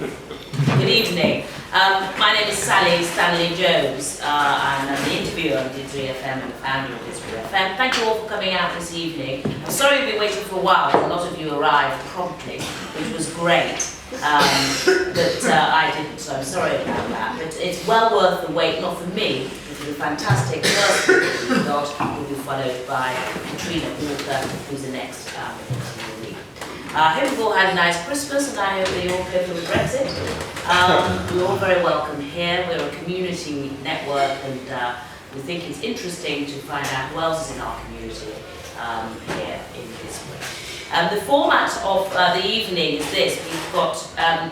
Good evening. My name is Stanley Jones, and I'm the interviewer on DidsburyFM and the founder of DidsburyFM. Thank you all for coming out this evening. I'm sorry we've been waiting for a while. A lot of you arrived promptly, which was great, but I didn't, so I'm sorry about that. But it's well worth the wait, not for me, but for the fantastic first speaker we've got, who will be followed by Katrina Walker, who's the next interviewee. I hope you've all had a nice Christmas, and I hope that you all coped with Brexit. We're all very welcome here. We're a community network, and we think it's interesting to find out who else is in our community here in Didsbury. The format of the evening is this. We've got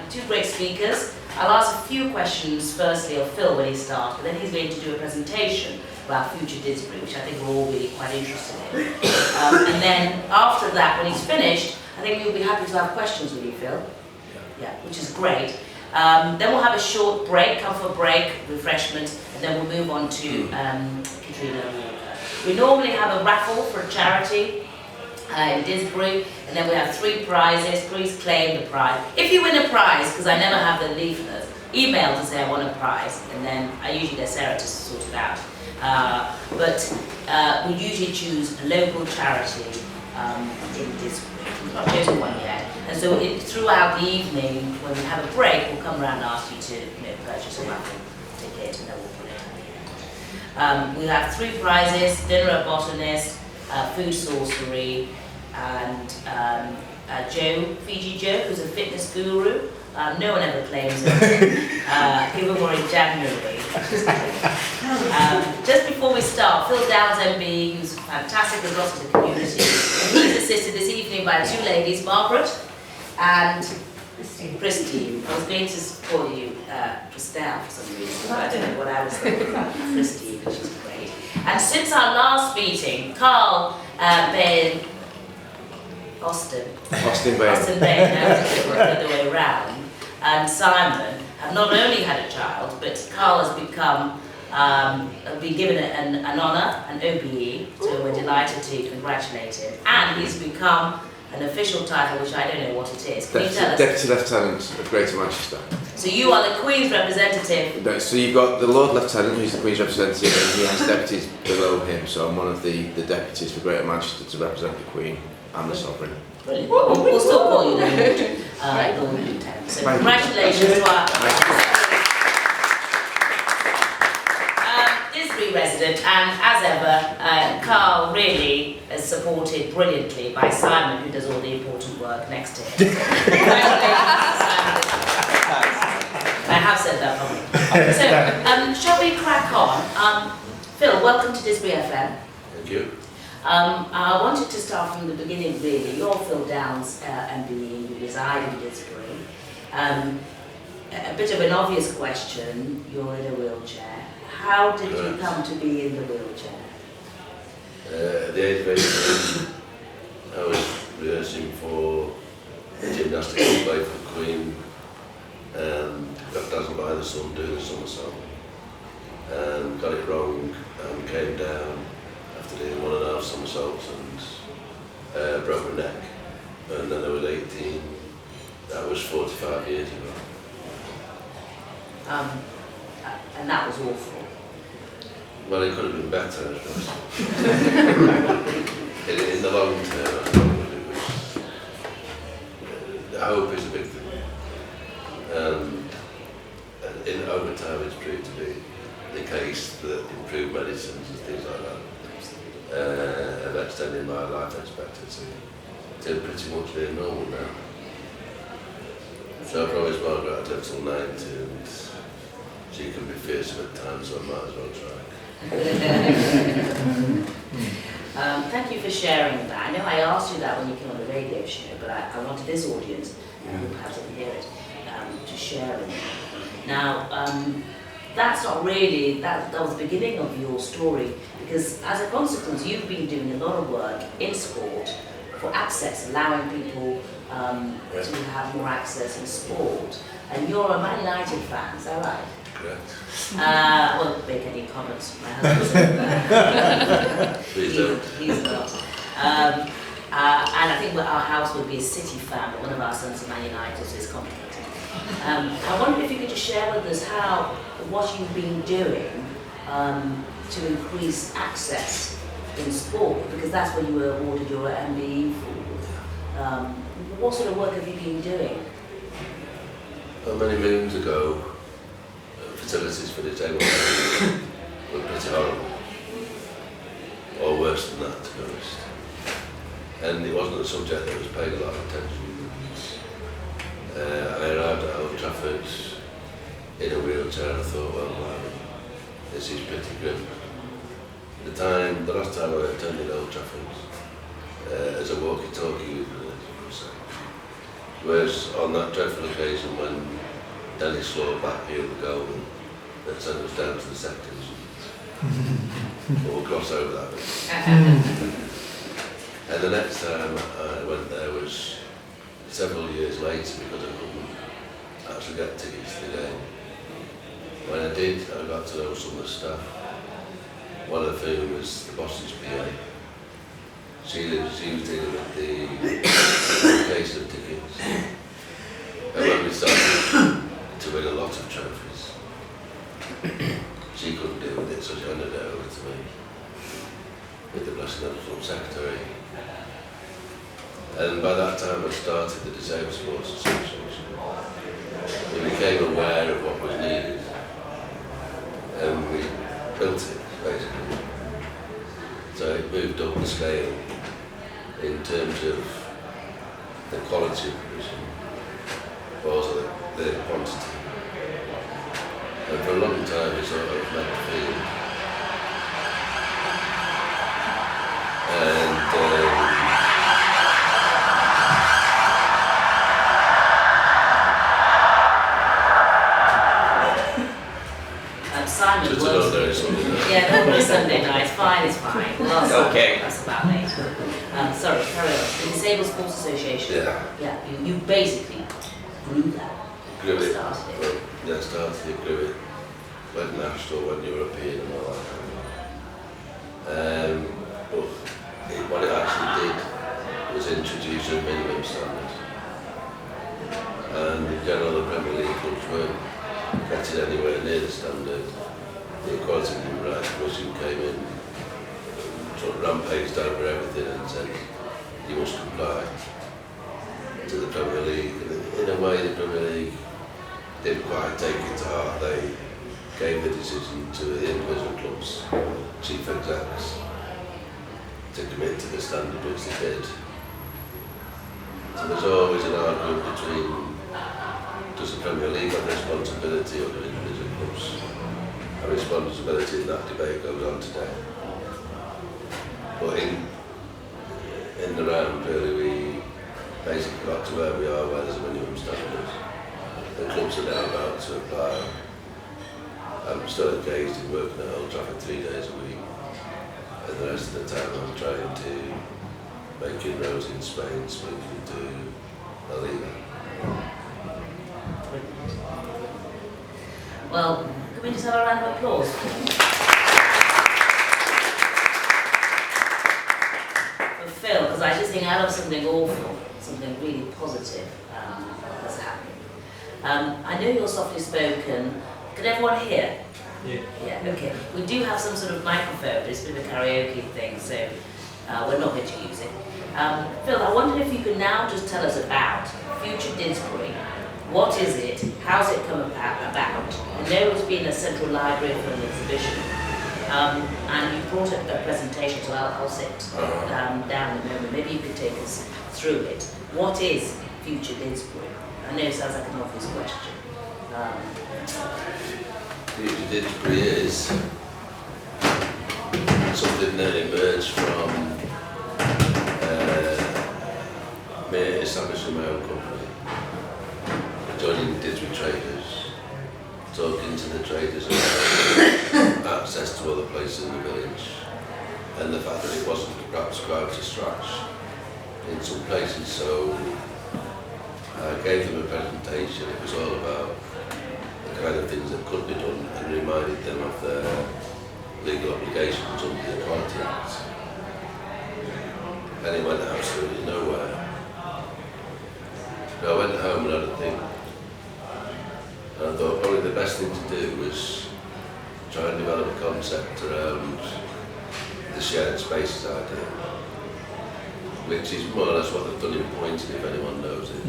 two great speakers. I'll ask a few questions firstly of Phil when he starts, but then he's going to do a presentation about Future Didsbury, which I think we're all really quite interested in. And then after that, when he's finished, I think you'll be happy to have questions with you, Phil. Yeah, which is great. Then we'll have a short break, come for a break, refreshment, and then we'll move on to Katrina Walker. We normally have a raffle for a charity in Didsbury, and then we have 3 prizes. Please claim the prize. If you win a prize, because I never have the leaflet, email to say I won a prize, and then I usually get Sarah to sort it out. But we usually choose a local charity in Didsbury. We've not chosen one yet. And so throughout the evening, when we have a break, we'll come around and ask you to purchase a raffle ticket, and then we'll put it on here. We have 3 prizes: dinner at Botanist, food sorcery, and Fiji Joe, who's a fitness guru. No one ever claims it. People were in January. Just before we start, Phil Downs MB, who's fantastic with lots of the community, he's assisted this evening by 2 ladies, Margaret and Christine. I was going to call you Christelle for some reason, but I don't know what I was thinking. Christine, which is great. And since our last meeting, Carl Bain, Austin Bain, now it's the other way around, and Simon have not only had a child, but Carl has been given an honour, an OBE, so we're delighted to congratulate him. And he's become an official title, which I don't know what it is. Can you tell us? Deputy Lieutenant of Greater Manchester. So you are the Queen's representative? No, so you've got the Lord Lieutenant, who's the Queen's representative, and he has deputies below him, so I'm one of the deputies for Greater Manchester to represent the Queen and the Sovereign. Brilliant. We'll still call you the Lord Lieutenant. So congratulations to our Didsbury resident, and as ever, Carl really is supported brilliantly by Simon, who does all the important work next to him. Congratulations, Simon. I have said that probably. So, shall we crack on? Phil, welcome to DidsburyFM. Thank you. I wanted to start from the beginning, really. You're Phil Downs, MBE, you reside in Didsbury. A bit of an obvious question, you're in a wheelchair. How did you come to be in the wheelchair? At the age of 18, I was rehearsing for gymnastics and play for the Queen, and got dazzled by the sun doing the somersault, and got it wrong, and came down after doing 1.5 somersaults and broke my neck. And then I was 18. That was 45 years ago. And that was awful. Well, it could have been better, I suppose. in the long term, I suppose it was. Hope is a big thing. In over time, it's proved to be the case that improved medicines and things like that have extended my life expectancy to pretty much near normal now. So I promised Margaret I'd live till 90, and she can be fearsome at times, so I might as well try. Thank you for sharing that. I know I asked you that when you came on the radio show, but I wanted this audience, who perhaps didn't hear it, to share it. Now, that's not really, that was the beginning of your story, because as a consequence, you've been doing a lot of work in sport for access, allowing people to have more access in sport. And you're a Man United fan, is that right? Correct. Won't make any comments. My husband's Please don't. He's not. And I think our house would be a City fan, but one of our sons is Man United, so it's complicated. I wonder if you could just share with us what you've been doing to increase access in sport, because that's what you were awarded your MBE for. What sort of work have you been doing? Well, many moons ago, facilities for disabled people were pretty horrible, or worse than that, to be honest. And it wasn't a subject that was paid a lot of attention. I arrived at Old Trafford in a wheelchair and I thought, well, wow, this is pretty grim. The last time I attended Old Trafford as a walkie-talkie was on that dreadful occasion when Dennis Law backpeeled the goal that sent us down to the second division. But we'll cross over that bit. And the next time I went there was several years later because I couldn't actually get tickets to the game. When I did, I got to know some of the staff, one of whom was the boss's PA. She was dealing with the case of tickets. And when we started to win a lot of trophies, she couldn't deal with it, so she handed it over to me with the blessing of the club secretary. And by that time I started the Disabled Sports Association. We became aware of what was needed and we built it, basically. So it moved up the scale in terms of the quality of provision, but also the quantity. And for a long time we sort of met the field. And Simon just was. another Sunday. Yeah, over a Sunday night. It's fine. Last Okay. That's about later. Sorry, carry on. The Disabled Sports Association. Yeah. Yeah, you basically grew that. Grew it. Started it. Well, yeah, started it, grew it. Went national, went European and all that. But what it actually did was introduce a minimum standard. And in general, the Premier League clubs weren't getting anywhere near the standard. The Equality Human Rights Commission came in, sort of rampaged over everything and said, you must comply to the Premier League. And in a way, the Premier League didn't quite take it to heart. They gave the decision to the individual clubs, chief execs, to commit to the standard, which they did. So there's always an argument between, does the Premier League have responsibility or do individual clubs have responsibility, and that debate goes on today. But in the round, really, we basically got to where we are, where there's a minimum standard. The clubs are now about to apply. I'm still engaged in working at Old Trafford 3 days a week, and the rest of the time I'm trying to make inroads in Spain, speaking to La Liga. Well, can we just have a round of applause? For Phil, because I just think out of something awful, something really positive that's happening. I know you're softly spoken. Can everyone hear? Yeah. Yeah, okay. We do have some sort of microphone, it's a bit of a karaoke thing, so we're not going to use it. Phil, I wondered if you could now just tell us about Future Didsbury. What is it? How's it come about? I know it's been a central library for an exhibition, and you brought a presentation, so I'll sit down in a moment. Maybe you could take us through it. What is Future Didsbury? I know it sounds like an obvious question. Future Didsbury is something that emerged from me establishing my own company, joining Didsbury traders, talking to the traders about access to other places in the village, and the fact that it wasn't perhaps quite to scratch in some places. So I gave them a presentation. It was all about the kind of things that could be done and reminded them of their legal obligations under the Equality Act. And it went absolutely nowhere. I went home and had a think, And I thought probably the best thing to do was try and develop a concept around the shared spaces idea, which is more or less what they've done in Poynton, if anyone knows it.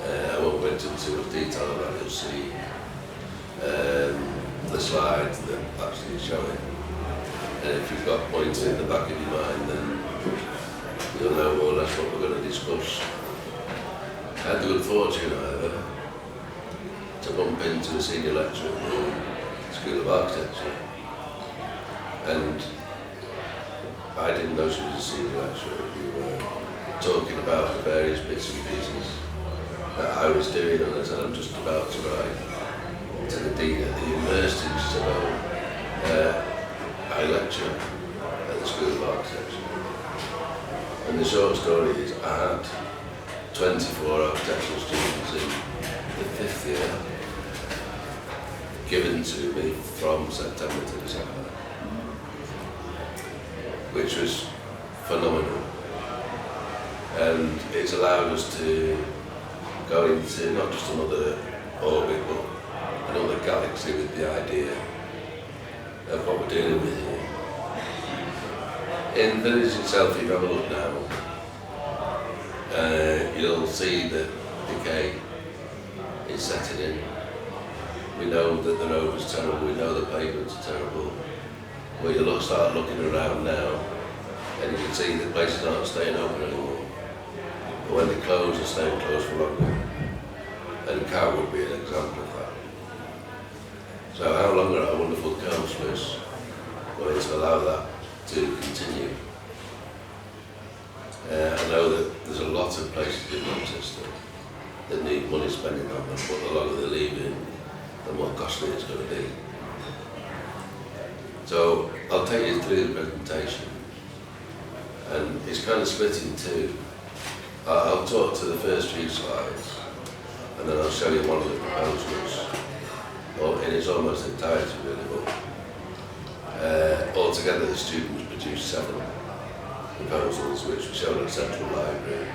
I won't go into too much detail about it, you'll see the slides that actually show it. And if you've got Poynton in the back of your mind, then you'll know more or less what we're going to discuss. I had the good fortune, however, to bump into a senior lecturer at the School of Architecture. And I didn't know she was a senior lecturer. We were talking about the various bits and pieces that I was doing, and I said, I'm just about to write to the dean at the university. She said, oh, I lecture at the School of Architecture. And the short story is I had 24 architectural students in the 5th year given to me from September to December, which was phenomenal. And it's allowed us to go into not just another orbit, but another galaxy with the idea of what we're dealing with here. In the village itself, if you have a look now, you'll see that decay is setting in. We know that the road was terrible, we know the pavements are terrible. Well, you start looking around now, and you can see that places aren't staying open anymore. But when they close, they're staying closed for longer. And Cow would be an example of that. So how long are our wonderful councillors going to allow that to continue? I know that there's a lot of places in Manchester that need money spending on them, but the longer they leave in, the more costly it's going to be. So I'll take you through the presentation, and it's kind of split in two. I'll talk to the first few slides, and then I'll show you one of the proposals, in its almost entirety really, but altogether the students produced 7 proposals which were shown at Central Library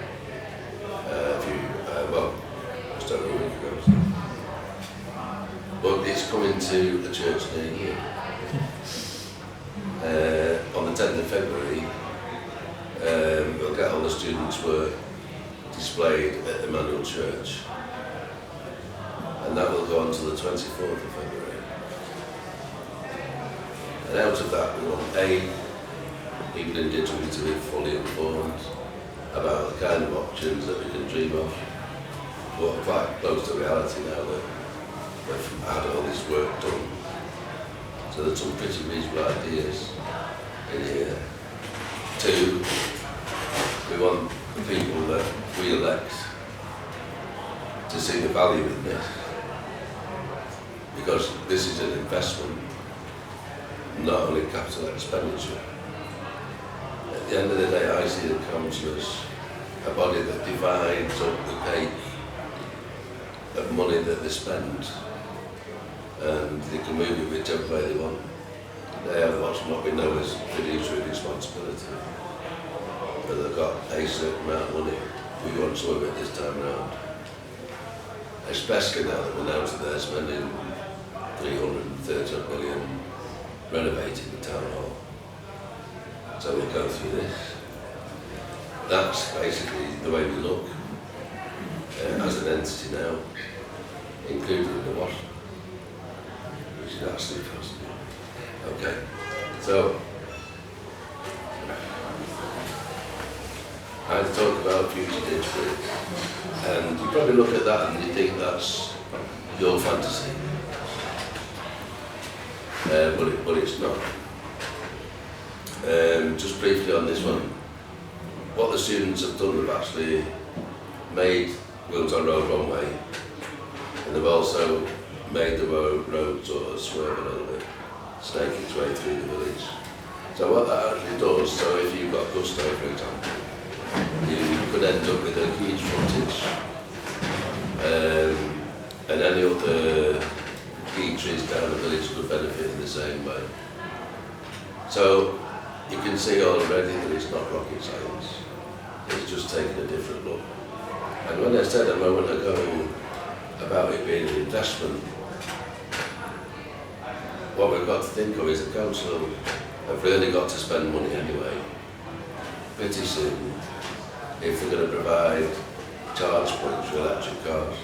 just over a week ago. But it's coming to a church near you. On the 10th of February, we'll get all the students' work displayed at Emmanuel Church, and that will go on to the 24th of February. And out of that, we want people in Didsbury to be fully informed about the kind of options that we can dream of. We're quite close to reality now that we've had all this work done. So there's some pretty reasonable ideas in here. 2, we want the people that we elect to see the value in this, because this is an investment, not only capital expenditure. At the end of the day, I see the council as a body that divides up the cake of money that they spend, and they can move it whichever way they want. They have what's not we know as fiduciary responsibility. But they've got a certain amount of money. We want some of it this time around. Especially now that we know that they're spending 330 million renovating the town hall. So we'll go through this. That's basically the way we look as an entity now, including the water, which is absolutely fascinating. Okay, so I talk about Future Didsbury, and you probably look at that and you think that's your fantasy, but it's not. Just briefly on this one, what the students have done, they've actually made Wilmslow Road one way, and they've also made the road sort of swerve a little bit, snake its way through the village. So what that actually does, so if you've got Gusto, for example, you could end up with a huge frontage, and any other key trees down the village could benefit in the same way. So you can see already that it's not rocket science, it's just taking a different look. And when I said a moment ago about it being investment, what we've got to think of is the council have really got to spend money anyway. Pretty soon, if they're going to provide charge points for electric cars,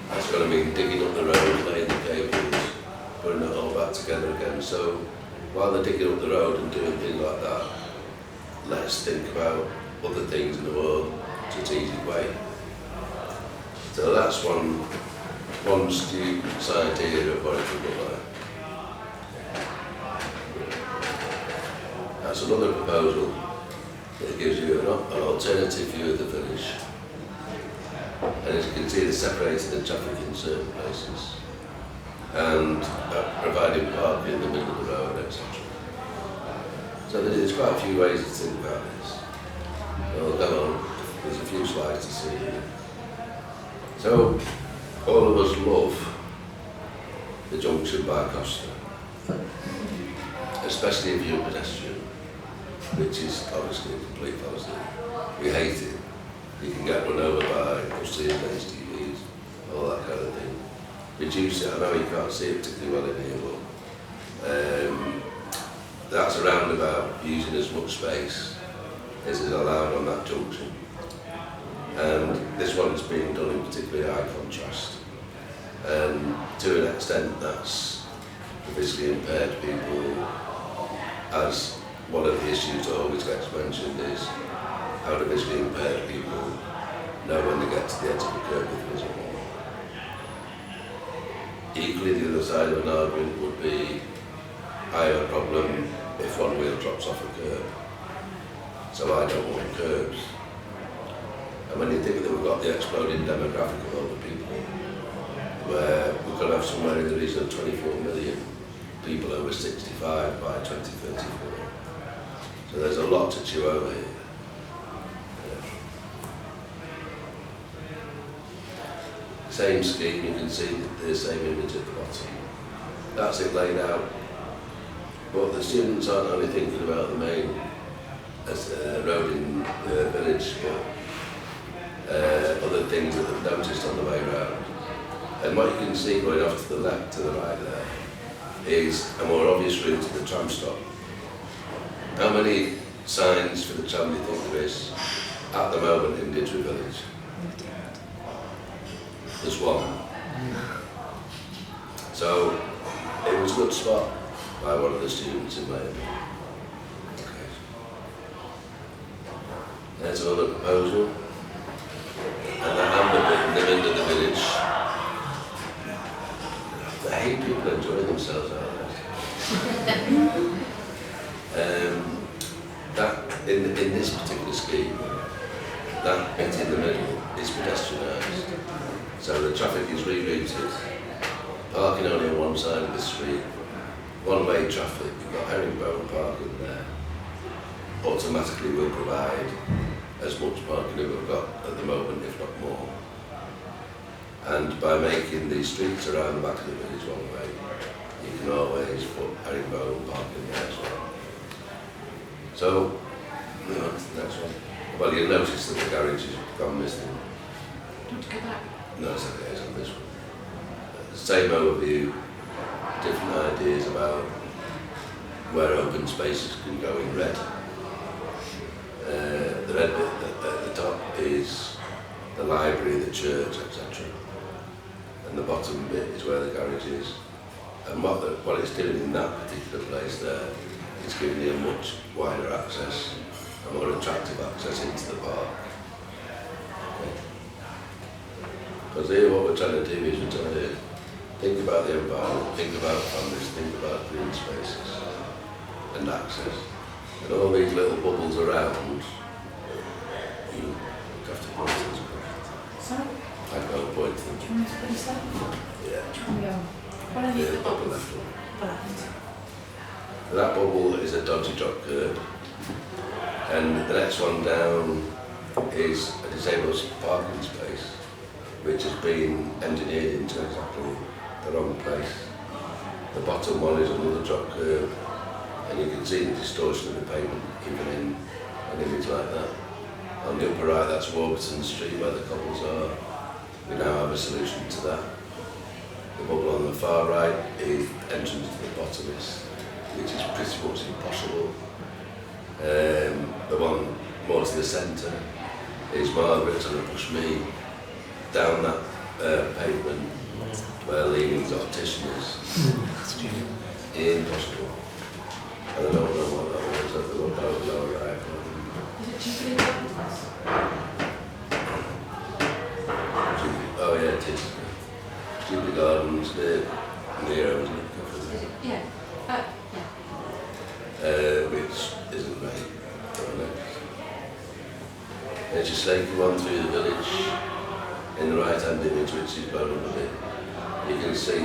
that's going to mean digging up the road, laying the cables, putting it all back together again. So while they're digging up the road and doing things like that, let's think about other things in the more strategic way. So that's one student's idea of what it could look like. That's another proposal that gives you an alternative view of the village. And as you can see, they're separating the traffic in certain places and providing parking in the middle of the road, etc. So there's quite a few ways to think about this. I'll go on, there's a few slides to see here. So, all of us love the junction by Costa, especially if you're a pedestrian, which is obviously a complete fallacy. We hate it. You can get run over by buses, SUVs, all that kind of thing. Reduce it, I know you can't see it particularly well in here, but that's a roundabout using as much space as is allowed on that junction. And this one's being done in particularly high contrast. And to an extent that's for visually impaired people, as one of the issues that always gets mentioned is how do visually impaired people know when they get to the edge of the curb if there's a wall. Equally, the other side of an argument would be I have a problem if one wheel drops off a curb, so I don't want curbs. And when you think that we've got the exploding demographic of older people, where we're going to have somewhere in the region of 24 million people over 65 by 2034. So there's a lot to chew over here. Same scheme, you can see the same image at the bottom. That's it laid out. But the students aren't only thinking about the main road in the village, but other things that they've noticed on the way round. And what you can see going off to the left, to the right there, is a more obvious route to the tram stop. How many signs for the tram do you think there is at the moment in Didsbury Village? There's one. So it was a good spot by one of the students in my opinion. Okay. There's another proposal. And the amber bit in the middle of the village. I hate people enjoying themselves out there. That in this particular scheme, that bit in the middle is pedestrianised. So the traffic is rerouted, parking only on one side of the street, one-way traffic, you've got herringbone parking there, automatically will provide as much parking as we've got at the moment, if not more. And by making these streets around the back of the village one way, you can always put herringbone parking there as well. So, you know, next one. Well, you'll notice that the garage has gone missing. Do you want to go back? No, it's okay, it's on this one. Same overview, different ideas about where open spaces can go in red. The red bit at the top is the library, the church, etc. And the bottom bit is where the garage is. And what it's doing in that particular place there is giving you a much wider access, a more attractive access into the park. Because here what we're trying to do is we're trying to think about the environment, think about families, think about green spaces and access. And all these little bubbles around, you have to point things across. Sorry? I can't point them. Do you want to put this up? Yeah. Which one are we on? What are these The the upper bubbles? left one. Left. That bubble is a dodgy drop curb. And the next one down is a disabled parking space, which has been engineered into exactly the wrong place. The bottom one is another drop curb, and you can see the distortion of the pavement even in an image like that. On the upper right, that's Warburton Street where the cobbles are. We now have have a solution to that. The bubble on the far right is entrance to the bottomless, which is pretty much impossible. The one more to the centre is Margaret trying to push me down that pavement where Leaning's optician is. Impossible. And I don't know what that was at the lower right. Oh yeah, it is. Jubilee Gardens near, isn't it? Yeah. Which isn't right. As you say, come on through the village, in the right hand image, which is blown up a bit, you can see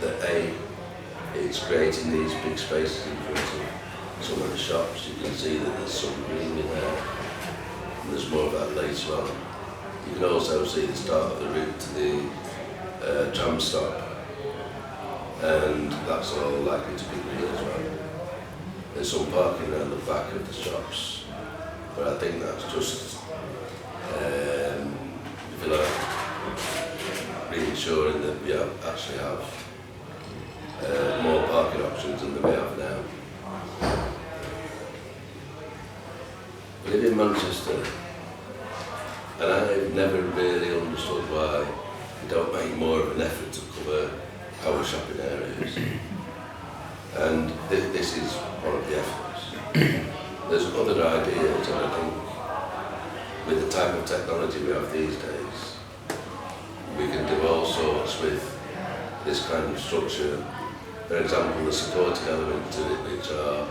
that it's creating these big spaces in front of some of the shops. You can see that there's some green in there, and there's more of that later on. You can also see the start of the route to the tram stop, and that's all likely to be green as well. There's some parking around the back of the shops, but I think that's just, if you like, reassuring that we actually have more parking options than we have now. I live in Manchester, and I've never really understood why we don't make more of an effort to cover our shopping areas. And this is one of the efforts. There's other ideas, and I think with the type of technology we have these days, we can do all sorts with this kind of structure. For example, the supporting element to it, which are,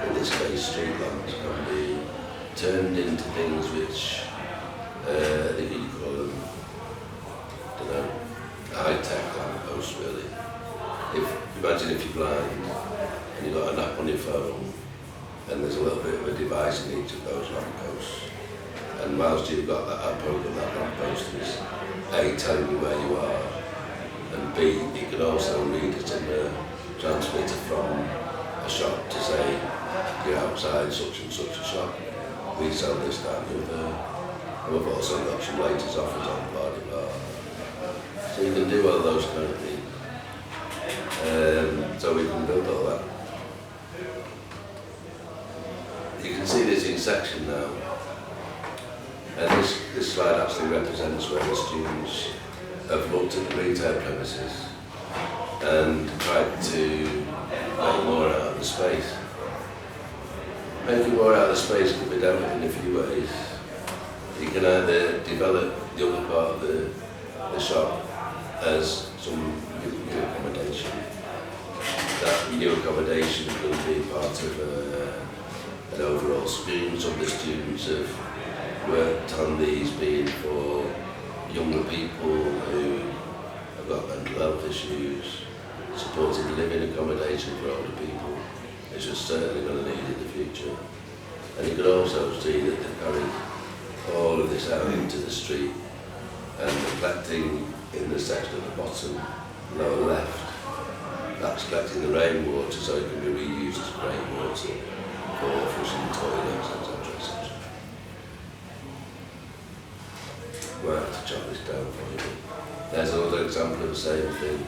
in this case, street lamps, can be turned into things which, I think you call them, I don't know, high-tech lampposts really. Imagine if you're blind and you've got an app on your phone and there's a little bit of a device in each of those lampposts. And whilst you've got that app open, that lamppost is A, telling you where you are, and B, you can also read it in a transmitter from a shop to say, you're outside such and such a shop, we sell this, that and the other. And we've also got some latest offers on blah blah blah. So you can do all those kind of things. So we can build all that. You can see this in section now. And this slide actually represents where the students have looked at the retail premises and tried to make more out of the space. Making more out of the space can be done in a few ways. You can either develop the other part of the shop as some new accommodation. That new accommodation will be part of an overall scheme. Some of the students have worked on these being for younger people who have got mental health issues, supported living accommodation for older people, which is certainly going to need in the future. And you can also see that they've carried all of this out into the street, and the collecting in the section at the bottom, lower left, that's collecting the rainwater so it can be reused as rainwater for flushing toilets, etc. etc. Might have to jot this down for you. There's another example of the same thing,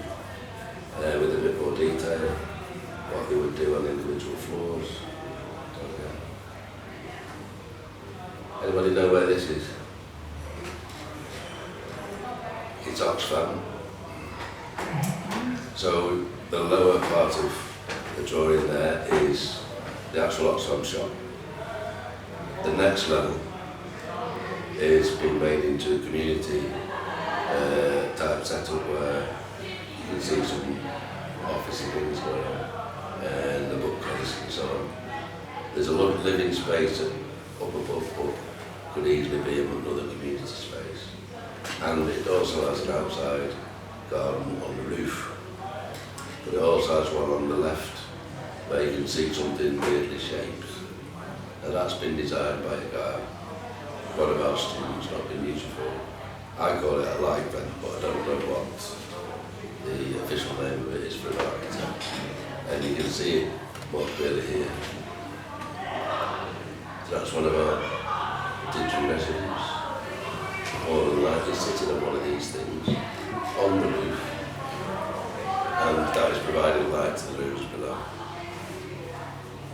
with a bit more detail, what they would do on individual floors. Anybody know where this is? It's Oxfam. So the lower part of the drawing there is the actual Oxfam shop. The next level is being made into a community type setup where you can see some office and things going on, and the bookcase and so on. There's a lot of living space up above, could easily be another community space. And it also has an outside garden on the roof. But it also has one on the left where you can see something weirdly shaped. And that's been designed by a guy, one of our students, not been used before. I call it a light vent, but I don't know what the official name of it is for an architect. And you can see it more clearly here. So that's one of our Didsbury residents. More than likely sitting on one of these things. that is providing light to the roofs below.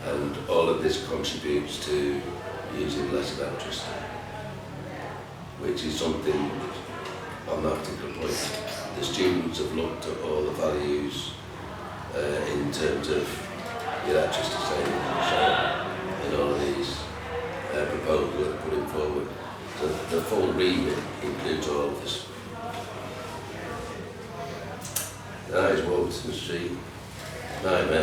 And all of this contributes to using less electricity, which is something on that particular point. The students have looked at all the values in terms of the electricity savings in all of these proposals that are putting forward. So the full remit includes all of this. That is Walton Street. Nightmare.